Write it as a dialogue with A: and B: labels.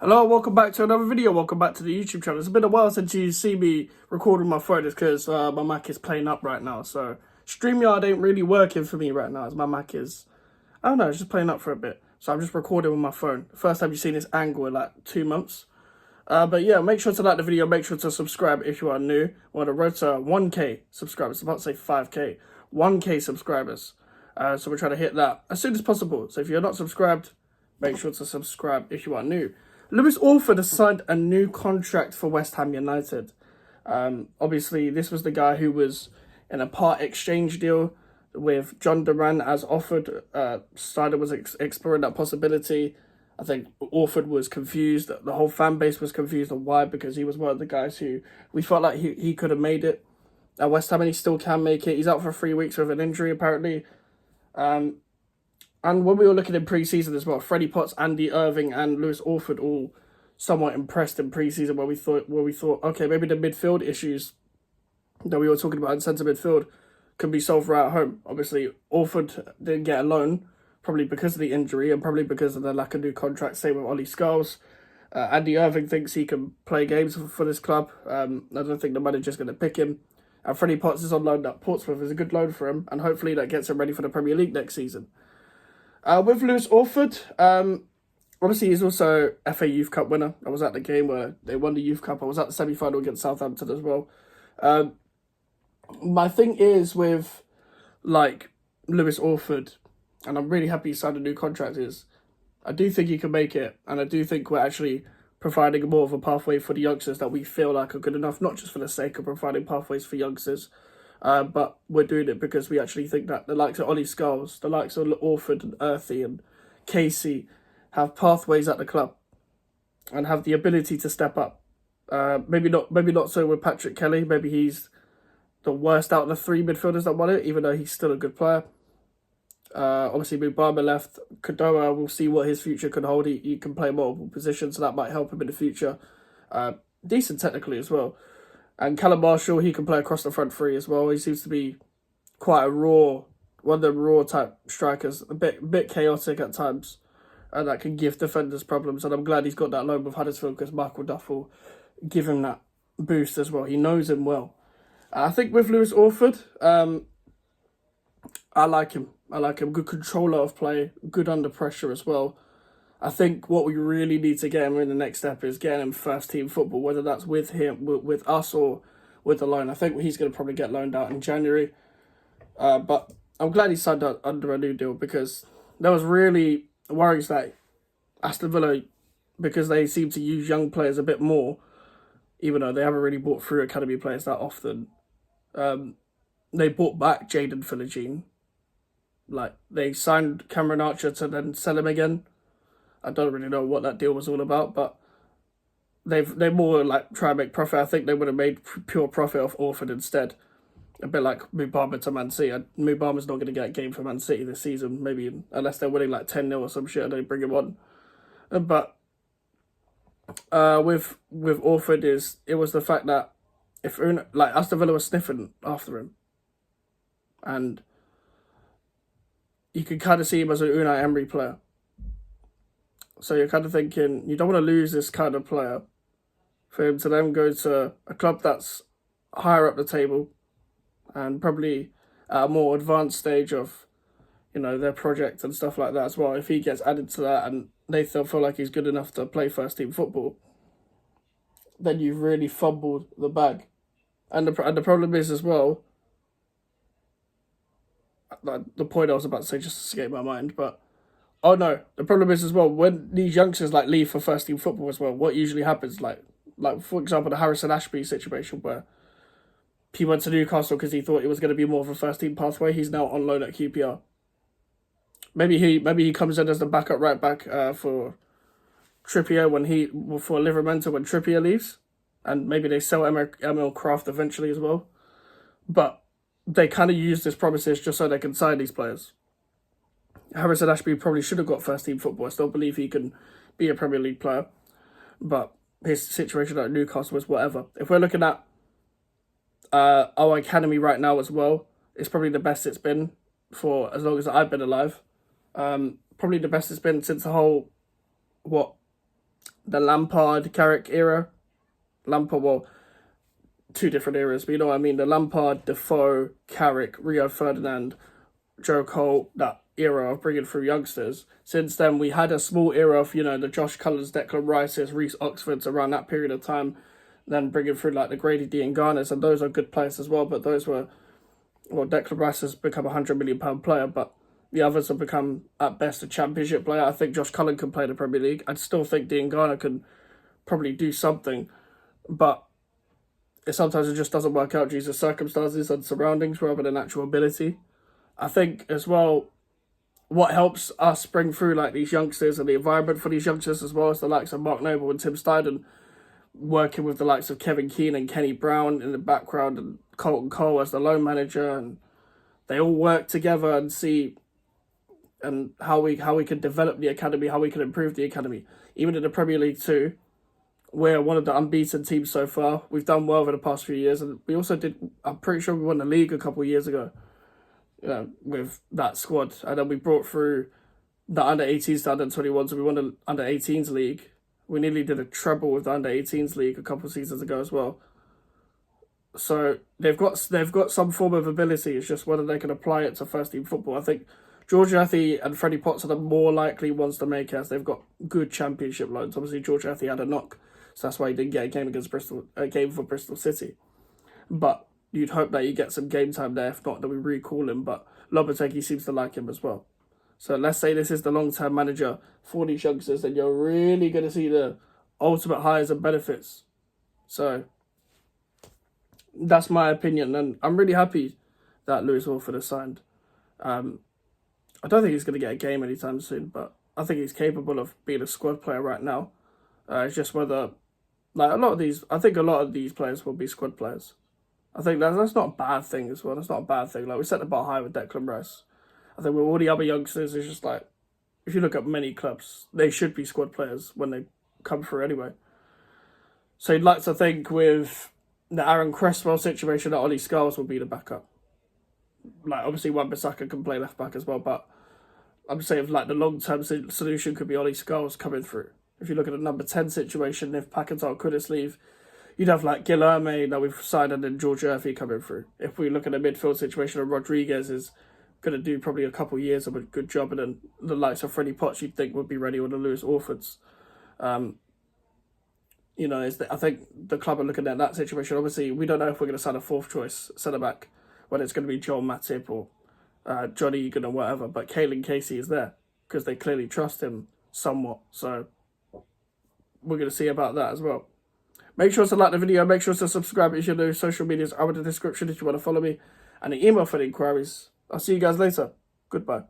A: Hello, welcome back to another video. Welcome back to the YouTube channel. It's been a while since you see me recording my phone. It's because my Mac is playing up right now. So StreamYard ain't really working for me right now as my Mac is, I don't know, it's just playing up for a bit. So I'm just recording with my phone. First time you've seen this angle in like 2 months. But yeah, make sure to like the video. Make sure to subscribe if you are new. We're on the road to 1K subscribers. I'm about to say 5K. 1K subscribers. So we're trying to hit that as soon as possible. So if you're not subscribed, make sure to subscribe if you are new. Lewis Orford has signed a new contract for West Ham United. Obviously, this was the guy who was in a part exchange deal with John Duran as offered. Snyder was exploring that possibility. I think Orford was confused. The whole fan base was confused on why, because he was one of the guys who we felt like he could have made it at West Ham, and he still can make it. He's out for 3 weeks with an injury, apparently. And when we were looking in pre-season as well, Freddie Potts, Andy Irving, and Lewis Orford all somewhat impressed in pre-season, where we thought, okay, maybe the midfield issues that we were talking about in centre midfield can be solved right at home. Obviously, Orford didn't get a loan, probably because of the injury and probably because of the lack of new contract. Same with Ollie Scholes. Andy Irving thinks he can play games for this club. I don't think the manager's going to pick him. And Freddie Potts is on loan at Portsmouth. Is a good loan for him, and hopefully that gets him ready for the Premier League next season. With Lewis Orford, obviously he's also FA Youth Cup winner. I was at the game where they won the Youth Cup. I was at the semi-final against Southampton as well. My thing is with, like, Lewis Orford, and I'm really happy he signed a new contract, is I do think he can make it, and I do think we're actually providing more of a pathway for the youngsters that we feel like are good enough, not just for the sake of providing pathways for youngsters, but we're doing it because we actually think that the likes of Ollie Scholes, the likes of Orford and Earthy and Casey have pathways at the club and have the ability to step up. Maybe not so with Patrick Kelly. Maybe he's the worst out of the 3 midfielders that won it, even though he's still a good player. Obviously, Mubama left. Kadoa, we'll see what his future could hold. He can play multiple positions, so that might help him in the future. Decent technically as well. And Callum Marshall, he can play across the front 3 as well. He seems to be quite a one of the raw type strikers, a bit chaotic at times, and that can give defenders problems. And I'm glad he's got that loan with Huddersfield, because Michael Duff will give him that boost as well. He knows him well. I think with Lewis Orford, I like him. Good controller of play, good under pressure as well. I think what we really need to get him in the next step is getting him first team football, whether that's with him, with us, or with the loan. I think he's going to probably get loaned out in January. But I'm glad he signed up under a new deal, because there was really worries that Aston Villa, because they seem to use young players a bit more, even though they haven't really bought through academy players that often. They bought back Jadon Philogene. Like, they signed Cameron Archer to then sell him again. I don't really know what that deal was all about, but they more like try and make profit. I think they would have made pure profit off Orford instead. A bit like Mubama to Man City. Mubama's not going to get a game for Man City this season, maybe unless they're winning like 10-0 or some shit and they bring him on. But with Orford, it was the fact that if Aston Villa was sniffing after him, and you could kind of see him as an Unai Emery player. So you're kind of thinking, you don't want to lose this kind of player for him to then go to a club that's higher up the table and probably at a more advanced stage of, their project and stuff like that as well. If he gets added to that and they still feel like he's good enough to play first team football, then you've really fumbled the bag. And the problem is as well, the point I was about to say just escaped my mind, but oh no, the problem is as well, when these youngsters leave for first team football as well, what usually happens, like for example, the Harrison Ashby situation, where he went to Newcastle because he thought it was going to be more of a first team pathway. He's now on loan at QPR. Maybe he comes in as the backup right back for Trippier for Livermore when Trippier leaves, and maybe they sell Emil Kraft eventually as well. But they kind of use this promises just so they can sign these players. Harrison Ashby probably should have got first team football. I still believe he can be a Premier League player, but his situation at Newcastle was whatever. If we're looking at our academy right now as well, it's probably the best it's been for as long as I've been alive. Probably the best it's been since the whole the Lampard, Carrick era. Lampard, well, two different eras, but you know what I mean. The Lampard, Defoe, Carrick, Rio Ferdinand, Joe Cole, that era of bringing through youngsters. Since then, we had a small era of, you know, the Josh Cullens, Declan Rices, Reece Oxfords around that period of time. Then bringing through like the Grady D and Garners, and those are good players as well. But those were, well, Declan Rice has become £100 million player, but the others have become at best a championship player. I think Josh Cullen can play the Premier League. I still think Dean Garner can probably do something, but sometimes it just doesn't work out due to circumstances and surroundings rather than actual ability. I think as well, what helps us bring through like these youngsters and the environment for these youngsters as well as the likes of Mark Noble and Tim Steidten, working with the likes of Kevin Keane and Kenny Brown in the background and Colton Cole as the loan manager, and they all work together and see and how we can develop the academy, how we can improve the academy. Even in the Premier League too, we're one of the unbeaten teams so far. We've done well over the past few years, and we also did, I'm pretty sure we won the league a couple of years ago, with that squad. And then we brought through the under-18s to under-21s, so we won the under-18s league. We nearly did a treble with the under-18s league a couple of seasons ago as well. So they've got some form of ability. It's just whether they can apply it to first-team football. I think George Athy and Freddie Potts are the more likely ones to make it, as they've got good championship loans. Obviously, George Athy had a knock, so that's why he didn't get a game for Bristol City. But you'd hope that you get some game time there. If not, then we recall him. But Lopetegui seems to like him as well. So let's say this is the long-term manager for these youngsters, then you're really going to see the ultimate highs and benefits. So that's my opinion, and I'm really happy that Lewis Orford has signed. I don't think he's going to get a game anytime soon, but I think he's capable of being a squad player right now. It's just whether, like I think a lot of these players will be squad players. I think that's not a bad thing as well. That's not a bad thing. Like, we set the bar high with Declan Rice. I think with all the other youngsters, it's just like, if you look at many clubs, they should be squad players when they come through anyway. So you'd like to think with the Aaron Cresswell situation that Ollie Scholes will be the backup. Like, obviously Wan-Bissaka can play left back as well, but I'm saying like the long-term solution could be Ollie Scholes coming through. If you look at the number 10 situation, if Paquetá couldn't leave, you'd have like Guilherme that we've signed and then George Murphy coming through. If we look at the midfield situation, and Rodriguez is going to do probably a couple of years of a good job, and then the likes of Freddie Potts you'd think would be ready with the Lewis Orfords. I think the club are looking at that situation. Obviously, we don't know if we're going to sign a fourth choice centre-back, whether it's going to be Joel Matip or Johnny Egan or whatever, but Caelan Casey is there because they clearly trust him somewhat. So we're going to see about that as well. Make sure to like the video. Make sure to subscribe if you're new. Social medias are in the description if you want to follow me. And the email for the inquiries. I'll see you guys later. Goodbye.